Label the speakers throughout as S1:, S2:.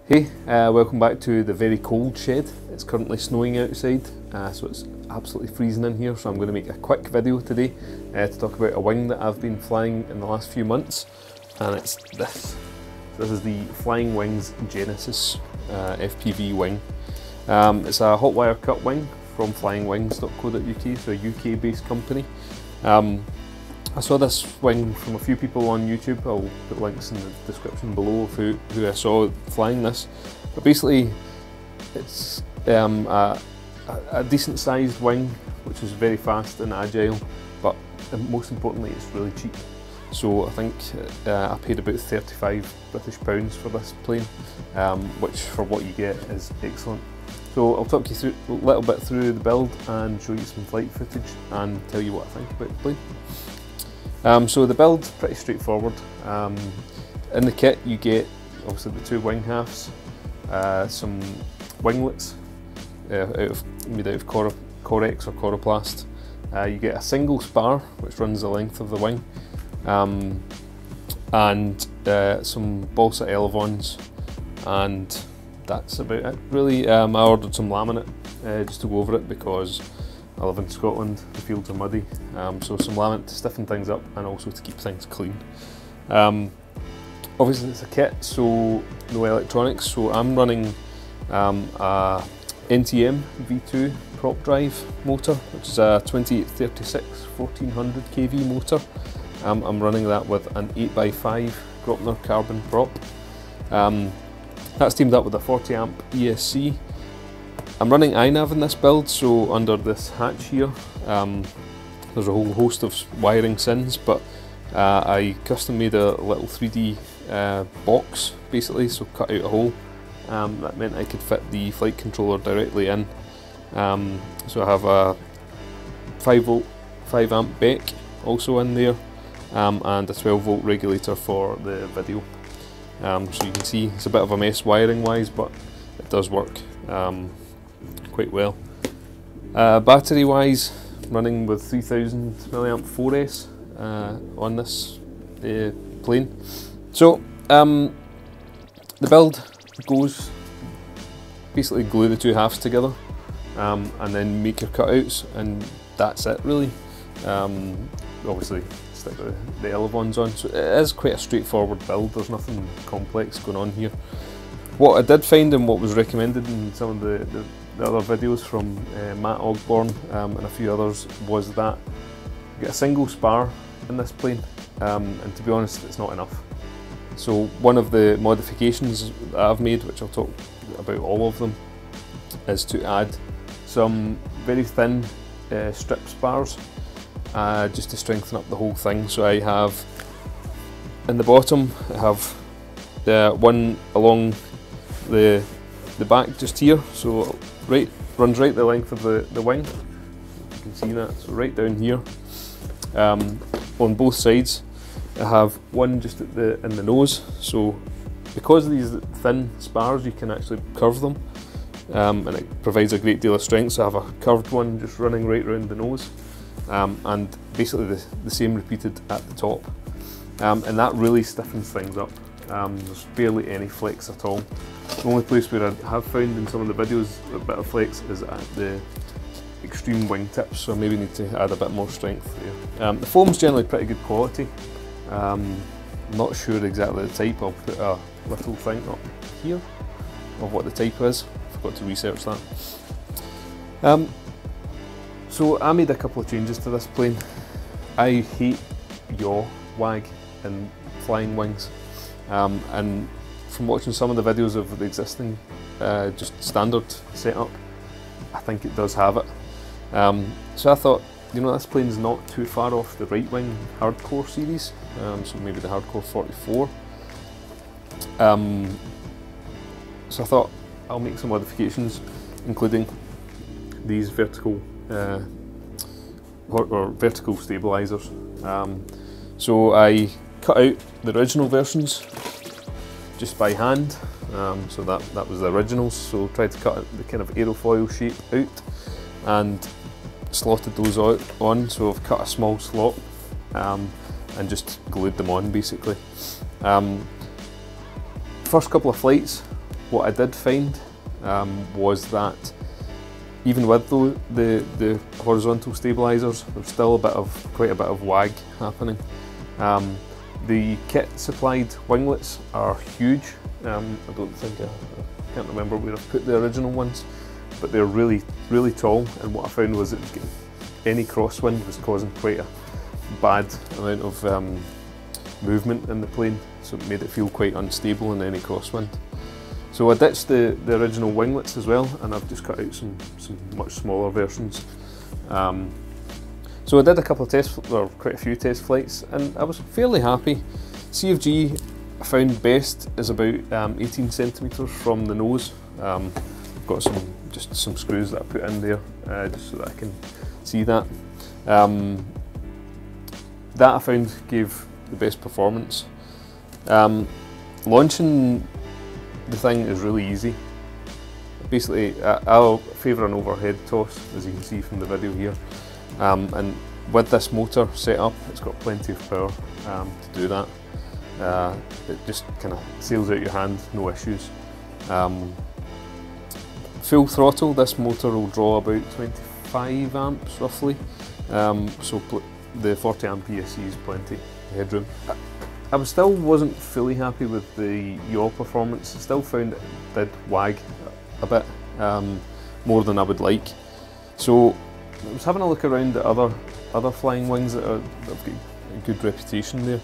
S1: Hey, welcome back to the very cold shed. It's currently snowing outside, so it's absolutely freezing in here, so I'm going to make a quick video today to talk about a wing that I've been flying in the last few months, and it's this. This is the Flyingwings Genesis FPV wing. It's a hot wire cut wing from flyingwings.co.uk, so a UK based company. I saw this wing from a few people on YouTube. I'll put links in the description below of who I saw flying this. But basically, it's a decent sized wing, which is very fast and agile, but most importantly, it's really cheap. So I think I paid about £35 British for this plane, which for what you get is excellent. So I'll talk you through a little bit through the build and show you some flight footage and tell you what I think about the plane. So the build's pretty straightforward. In the kit you get obviously the two wing halves, some winglets made out of Corex or Coroplast. You get a single spar which runs the length of the wing, and some balsa elevons, and that's about it really. I ordered some laminate just to go over it because I live in Scotland, the fields are muddy, so some laminate to stiffen things up and also to keep things clean. Obviously it's a kit, so no electronics, so I'm running a NTM V2 prop drive motor, which is a 2836 1400 kV motor. I'm running that with an 8x5 Gropner carbon prop. That's teamed up with a 40 amp ESC. I'm running iNav in this build, so under this hatch here, there's a whole host of wiring sins, but I custom made a little 3D box basically, so cut out a hole. That meant I could fit the flight controller directly in. So I have a 5 volt 5 amp Beck also in there, and a 12 volt regulator for the video. So you can see it's a bit of a mess wiring wise, but it does work quite well. Battery wise, running with 3000 mAh 4S on this plane. So the build goes basically glue the two halves together, and then make your cutouts, and that's it really. Obviously stick the elevons on, so it is quite a straightforward build. There's nothing complex going on here. What I did find, and what was recommended in some of the other videos from Matt Ogborn and a few others, was that you get a single spar in this plane, and to be honest it's not enough. So one of the modifications that I've made, which I'll talk about all of them, is to add some very thin strip spars just to strengthen up the whole thing. So I have, in the bottom, I have one along the back just here, so runs right the length of the wing. You can see that, so right down here. On both sides I have one just in the nose, so because of these thin spars you can actually curve them, and it provides a great deal of strength. So I have a curved one just running right around the nose, and basically the same repeated at the top, and that really stiffens things up. There's barely any flex at all. The only place where I have found in some of the videos a bit of flex is at the extreme wing tips, so I maybe need to add a bit more strength there. The foam's generally pretty good quality. I'm not sure exactly the type. I'll put a little thing up here of what the type is. Forgot to research that. So I made a couple of changes to this plane. I hate yaw, wag and flying wings, and from watching some of the videos of the existing just standard setup, I think it does have it. So I thought, you know, this plane's not too far off the right wing hardcore series, so maybe the hardcore 44. So I thought I'll make some modifications, including these vertical or vertical stabilizers. So I cut out the original versions just by hand, so that was the originals. So tried to cut the kind of aerofoil shape out and slotted those on. So I've cut a small slot and just glued them on basically. First couple of flights what I did find was that even with the horizontal stabilisers, there's still quite a bit of wag happening. The kit supplied winglets are huge. I can't remember where I've put the original ones, but they're really tall, and what I found was that any crosswind was causing quite a bad amount of movement in the plane, so it made it feel quite unstable in any crosswind. So I ditched the original winglets as well, and I've just cut out some much smaller versions. So I did quite a few test flights, and I was fairly happy. CFG I found best is about 18 centimetres from the nose. I've got just some screws that I put in there just so that I can see that. That I found gave the best performance. Launching the thing is really easy. Basically, I'll favour an overhead toss, as you can see from the video here. And with this motor set up, it's got plenty of power to do that. It just kind of sails out your hand, no issues. Full throttle, this motor will draw about 25 amps roughly, so the 40 amp ESC is plenty headroom. I still wasn't fully happy with the yaw performance. I still found it did wag a bit more than I would like. So I was having a look around at other Flyingwings that have got a good reputation there,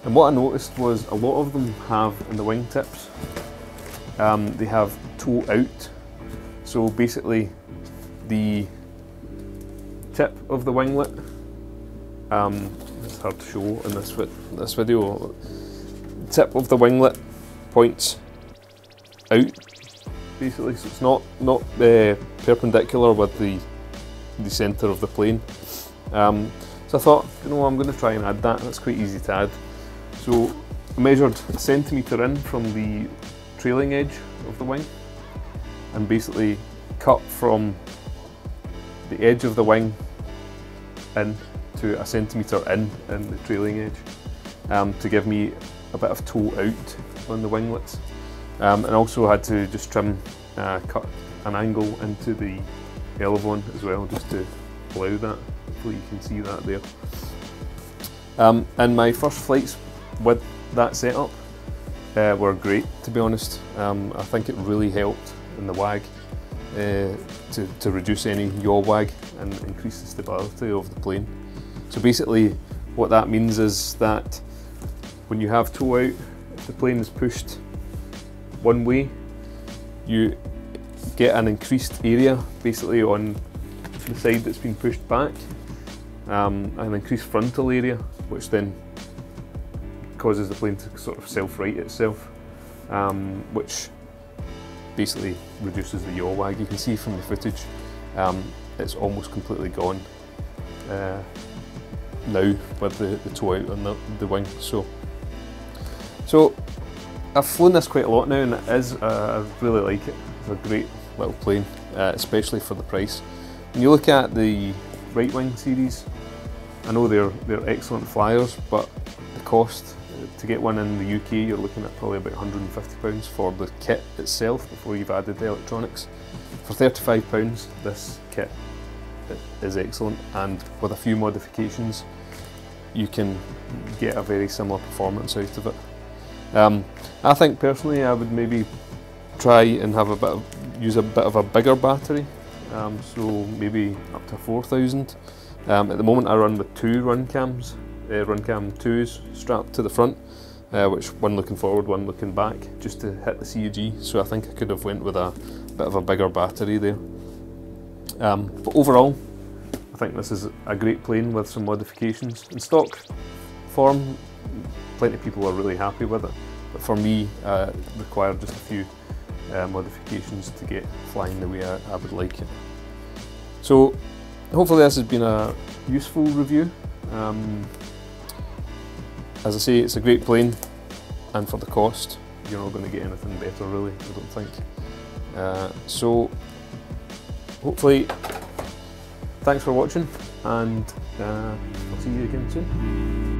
S1: and what I noticed was a lot of them have in the wingtips, they have toe out. So basically the tip of the winglet, it's hard to show in this video, the tip of the winglet points out basically, so it's not perpendicular with the centre of the plane. So I thought, you know, I'm going to try and add that. That's quite easy to add. So I measured 1 centimetre in from the trailing edge of the wing, and basically cut from the edge of the wing in to 1 centimetre in the trailing edge, to give me a bit of toe out on the winglets, and also had to just cut an angle into the elevon as well, just to allow that. Hopefully you can see that there. And my first flights with that setup were great, to be honest. I think it really helped in the wag to reduce any yaw wag and increase the stability of the plane. So basically what that means is that when you have toe out, if the plane is pushed one way, you get an increased area basically on the side that's been pushed back, an increased frontal area, which then causes the plane to sort of self-right itself, which basically reduces the yaw wag. You can see from the footage it's almost completely gone now with the toe out on the wing. So I've flown this quite a lot now, and I really like it. It's a great little plane, especially for the price. When you look at the right wing series, I know they're excellent flyers, but the cost to get one in the UK, you're looking at probably about £150 for the kit itself before you've added the electronics. For £35, this kit is excellent, and with a few modifications you can get a very similar performance out of it. I think personally I would maybe try and have use a bit of a bigger battery, so maybe up to 4000. At the moment I run with 2 run cams, run cam 2s strapped to the front, which one looking forward, one looking back, just to hit the CUG. So I think I could have went with a bit of a bigger battery there. But overall, I think this is a great plane with some modifications. In stock form, plenty of people are really happy with it, but for me, it required just a few modifications to get flying the way I would like it. So hopefully this has been a useful review. As I say, it's a great plane, and for the cost, you're not going to get anything better really, I don't think. So hopefully, thanks for watching, and I'll see you again soon.